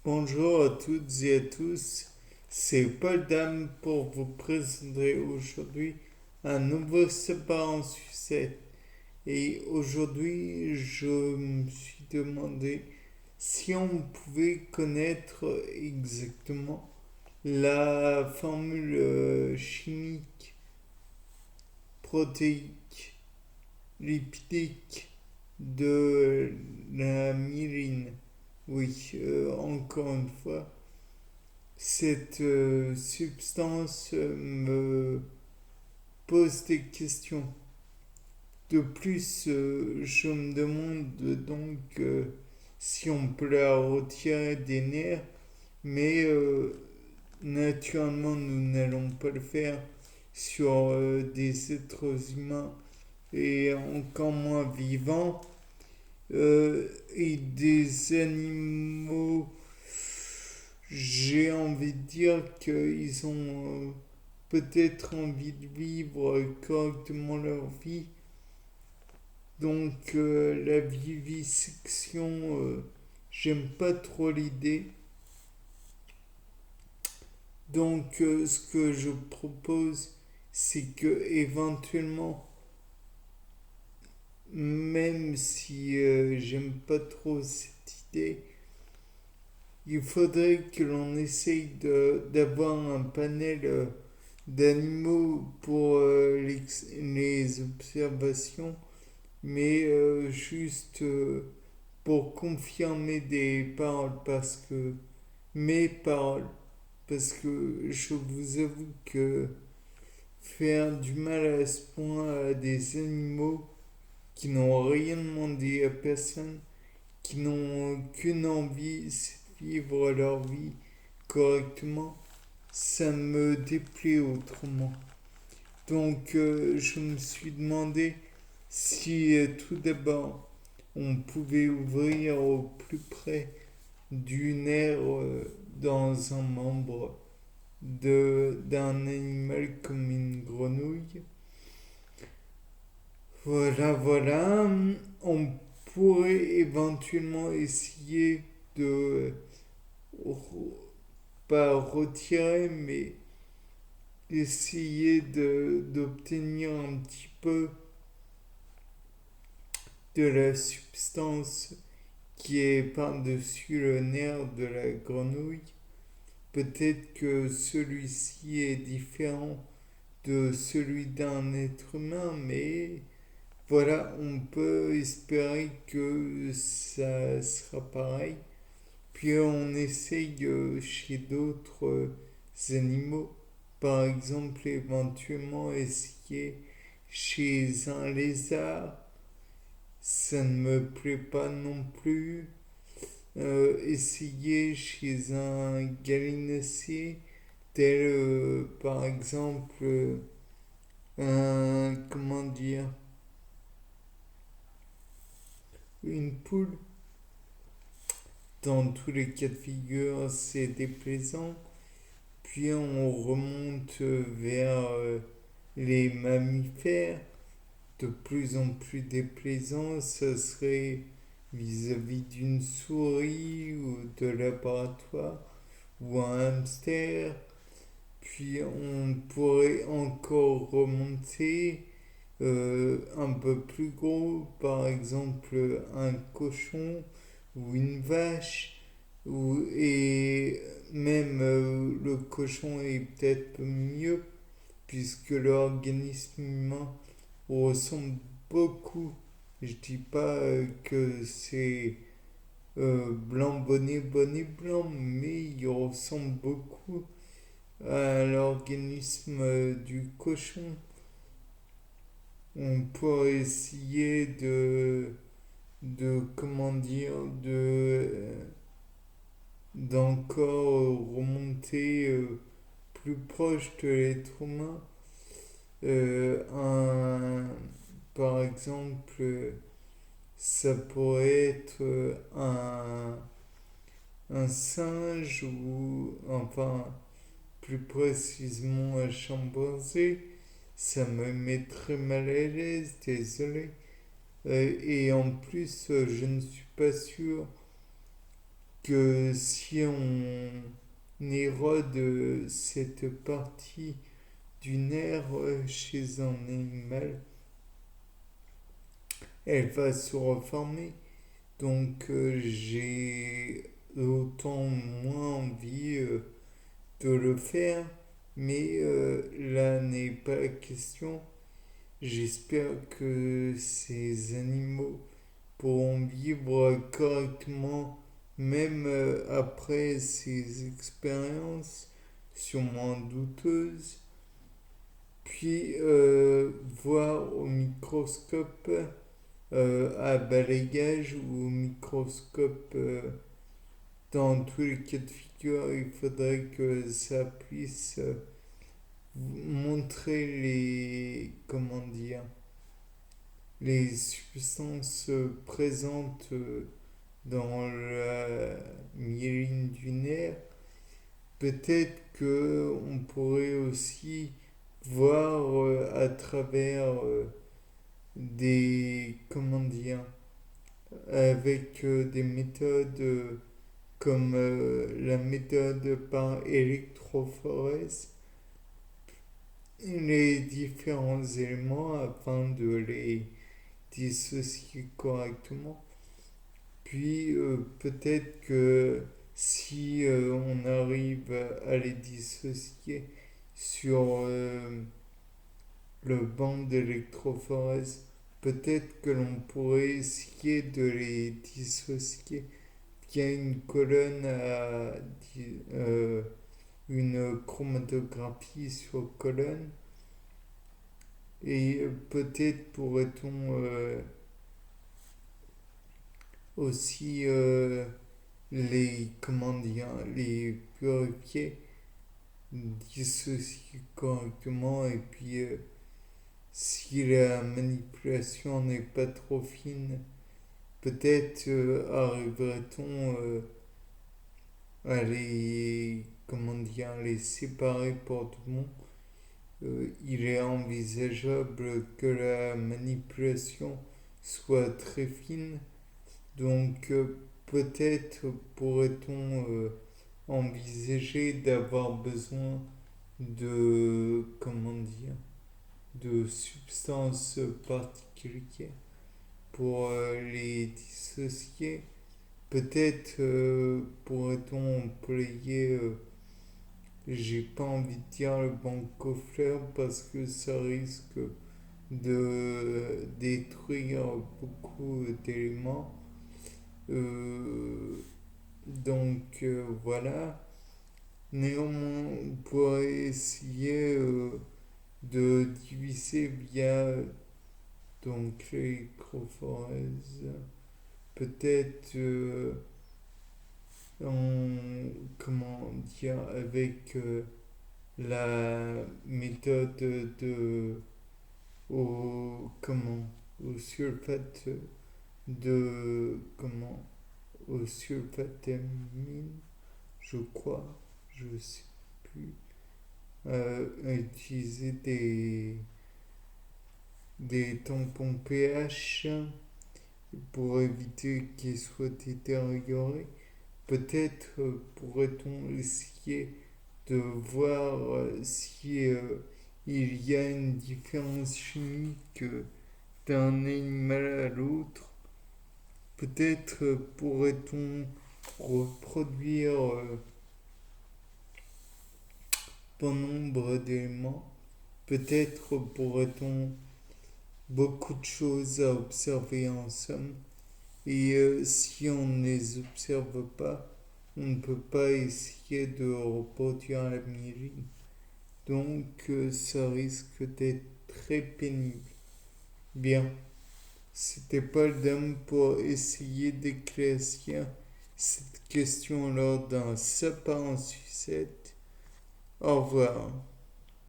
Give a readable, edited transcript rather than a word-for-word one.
Bonjour à toutes et à tous, c'est Paul Dame pour vous présenter aujourd'hui un nouveau savoir en sucette. Et aujourd'hui, je me suis demandé si on pouvait connaître exactement la formule chimique, protéique, lipidique de la myéline. Oui, encore une fois, cette substance me pose des questions. De plus, je me demande donc si on peut la retirer des nerfs, mais naturellement, nous n'allons pas le faire sur des êtres humains et encore moins vivants et des animaux. J'ai envie de dire qu'ils ont peut-être envie de vivre correctement leur vie. Donc la vivisection, j'aime pas trop l'idée. Donc ce que je propose, c'est que éventuellement, même si j'aime pas trop cette idée, il faudrait que l'on essaye d'avoir un panel d'animaux pour les observations, mais juste pour confirmer des paroles, parce que mes paroles, parce que je vous avoue que faire du mal à ce point à des animaux qui n'ont rien demandé à personne, qui n'ont qu'une envie, c'est de vivre leur vie correctement, ça me déplaît autrement. Donc je me suis demandé si tout d'abord on pouvait ouvrir au plus près du nerf dans un membre d'un animal comme une grenouille. Voilà, voilà. On pourrait éventuellement essayer de pas retirer, mais essayer d'obtenir un petit peu de la substance qui est par-dessus le nerf de la grenouille. Peut-être que celui-ci est différent de celui d'un être humain, mais voilà, on peut espérer que ça sera pareil. Puis on essaye chez d'autres animaux, par exemple éventuellement essayer chez un lézard, ça ne me plaît pas non plus. Essayer chez un gallinacé, tel par exemple un, comment dire, une poule. Dans tous les cas de figure, c'est déplaisant. Puis on remonte vers les mammifères, de plus en plus déplaisant. Ce serait vis-à-vis d'une souris ou de laboratoire ou un hamster. Puis on pourrait encore remonter un peu plus gros, par exemple un cochon ou une vache, et même le cochon est peut-être mieux, puisque l'organisme humain ressemble beaucoup. Je dis pas que c'est blanc, bonnet, bonnet, blanc, mais il ressemble beaucoup à l'organisme du cochon. On pourrait essayer comment dire, d'encore remonter plus proche de l'être humain. Un, par exemple, ça pourrait être un singe ou, enfin, plus précisément un chimpanzé. Ça me met très mal à l'aise, désolé. Et en plus, je ne suis pas sûr que si on érode cette partie du nerf chez un animal, elle va se reformer. Donc j'ai autant moins envie de le faire, mais là n'est pas la question. J'espère que ces animaux pourront vivre correctement même après ces expériences sûrement douteuses. Puis voir au microscope à balayage ou au microscope dans tous les cas de figure, il faudrait que ça puisse montrer comment dire, les substances présentes dans la myéline du nerf. Peut-être que on pourrait aussi voir à travers comment dire, avec des méthodes comme la méthode par électrophorèse, les différents éléments afin de les dissocier correctement. Puis peut-être que si on arrive à les dissocier sur le banc d'électrophorèse, peut-être que l'on pourrait essayer de les dissocier via une colonne à une chromatographie sur colonne. Et peut-être pourrait-on aussi comment dire, les purifier, dissocier correctement et puis si la manipulation n'est pas trop fine, peut-être arriverait-on à comment dire, les séparer pour tout le monde. Il est envisageable que la manipulation soit très fine, donc peut-être pourrait-on envisager d'avoir besoin de, comment dire, de substances particulières pour les dissocier. Peut-être pourrait-on employer, j'ai pas envie de dire le bancofleur parce que ça risque de détruire beaucoup d'éléments. Voilà. Néanmoins, on pourrait essayer de diviser via donc l'électrophorèse. Peut-être comment dire, avec la méthode au sulfate au sulfatamine, je crois, je sais plus, utiliser des tampons pH pour éviter qu'ils soient détériorés. Peut-être pourrait-on essayer de voir si il y a une différence chimique d'un animal à l'autre. Peut-être pourrait-on reproduire bon nombre d'éléments. Peut-être pourrait-on beaucoup de choses à observer en somme. Et si on ne les observe pas, on ne peut pas essayer de reproduire la myéline. Donc ça risque d'être très pénible. Bien, c'était Paul Dame pour essayer d'éclaircir cette question lors d'un sapin en sucette. Au revoir.